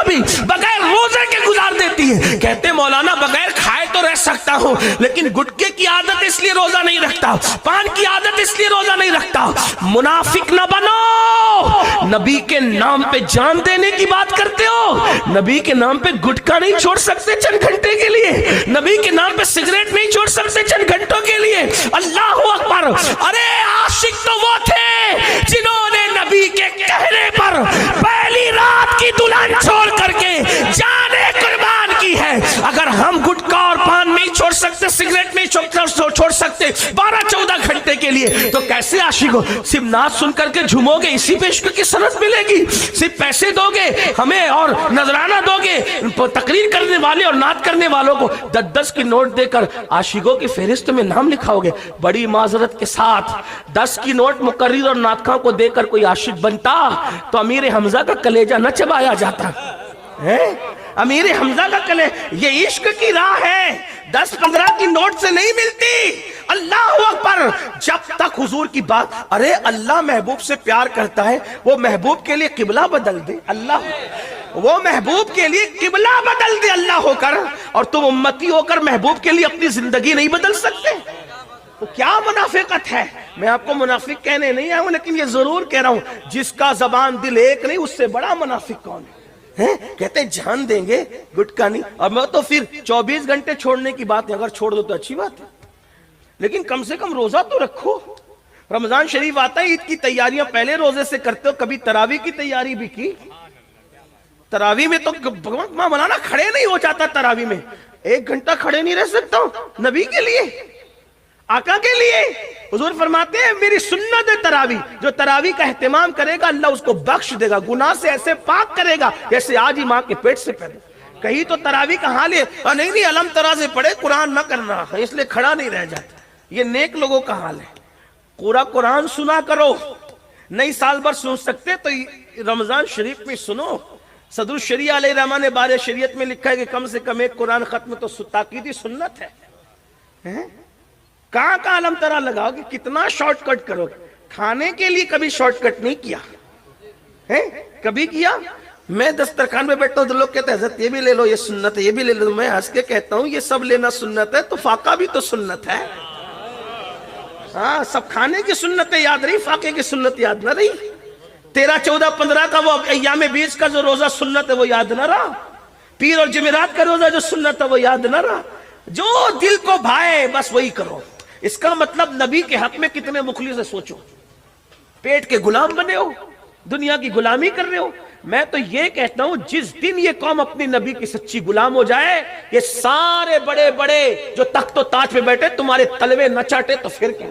रोटियां भी बगैर रोजे के गुजार देती है। कहते मौलाना बगैर खाए तो रह सकता हूं, लेकिन गुटखे की आदत इसलिए रोजा नहीं रखता, पान की आदत इसलिए रोजा नहीं रखता। मुनाफिक ना बनो। नबी के नाम पे जान देने की बात करते हो, नबी के नाम पे गुटखा नहीं छोड़ सकते चंद घंटे के लिए, नबी के नाम पे सिगरेट नहीं छोड़ सकते चंद घंटों के लिए। अल्लाह अकबर। अरे आशिक तो वो थे जिन्होंने नबी के कहने पर पहली रात की दुल्हन छोड़ करके जाने कुर्बान की है। अगर हम गुटखा और पान नहीं छोड़ सकते, सिगरेट नहीं छोड़ सकते 12-14 घंटे के लिए, तो कैसे आशिक हो? सिर्फ नाच सुन करके झूमोगे, इसी पे इश्क की सनत मिलेगी। सिर्फ पैसे दोगे हमें और नजराना दोगे तकरीर करने वाले और नाच करने वालों को, 10-10 की नोट देकर आशिकों की फहरिस्त में नाम लिखाओगे। बड़ी माजरत के साथ 10 की नोट मुकर्रिर और नातखां को देकर कोई आशिक बनता तो अमीर हमजा का कलेजा न चबाया जाता है। अमीर हमजा का कले, ये इश्क की राह है, 10-15 की नोट से नहीं मिलती। अल्लाह अकबर। जब तक हुजूर की बात, अरे अल्लाह महबूब से प्यार करता है, वो महबूब के लिए किबला बदल दे। अल्लाह, वो महबूब के लिए किबला बदल दे अल्लाह होकर, और तुम उम्मती होकर महबूब के लिए अपनी जिंदगी नहीं बदल सकते। तो क्या मुनाफिकत है? मैं आपको मुनाफिक कहने नहीं आया हूं, लेकिन ये जरूर कह रहा हूं, जिसका जबान दिल एक नहीं, उससे बड़ा मुनाफिक कौन है? कहते जान देंगे गुटखा नहीं, और मैं तो फिर 24 घंटे छोड़ने की बात है, अगर छोड़ दो तो अच्छी बात है, लेकिन कम से कम रोजा तो रखो। रमजान शरीफ आता है, ईद की तैयारियां पहले रोजे से करते हो, कभी तरावी की तैयारी भी की? तरावी में तो मौलाना खड़े नहीं हो जाता, तरावी में 1 घंटा खड़े नहीं रह सकता हूं नबी के लिए, आका के लिए। हुजूर फरमाते हैं मेरी सुन्नत है तरावी, जो तरावी का एहतमाम करेगा अल्लाह उसको बख्श देगा, गुनाह से ऐसे पाक करेगा जैसे आज ही माँ के पेट से पैदा। कहीं तो तरावी का हाल है, नहीं अलम तरा से पढ़े कुरान न करना इसलिए खड़ा नहीं रह जाता। ये नेक लोगों का हाल है। पूरा कुरान सुना करो, नहीं साल भर सुन सकते तो रमजान शरीफ में सुनो। सदरुल शरिया अलैहि रहमान ने बारे शरीयत में लिखा है कि कम से कम एक कुरान खत्म तो ताकीदी सुन्नत है। कहां का अलम तरा लगाओगे, कितना शॉर्टकट करोगे? खाने के लिए कभी शॉर्टकट नहीं किया है? कभी किया? मैं दस्तरखान में बैठता हूं तो लोग कहते हैं हज़रत ये भी ले लो, ये सुन्नत है, ये भी ले लो। मैं हंस के कहता हूं ये सब लेना सुन्नत है तो फाका भी तो सुन्नत है। हाँ, सब खाने की सुन्नत याद रही, फाके की सुन्नत याद ना रही। 13, 14, 15 का वो अय्याम बीच का जो रोजा सुन्नत है वो याद ना रहा। पीर और जुमेरात का रोजा जो सुन्नत है वो याद ना रहा। जो दिल को भाए बस वही करो। इसका मतलब नबी के हक में कितने मुखलिस है सोचो। पेट के गुलाम बने हो, दुनिया की गुलामी कर रहे हो। मैं तो ये कहता हूं जिस दिन ये कौम अपनी नबी की सच्ची गुलाम हो जाए, ये सारे बड़े बड़े जो तख्त और ताज पे बैठे तुम्हारे तलवे न चाटे तो फिर क्या।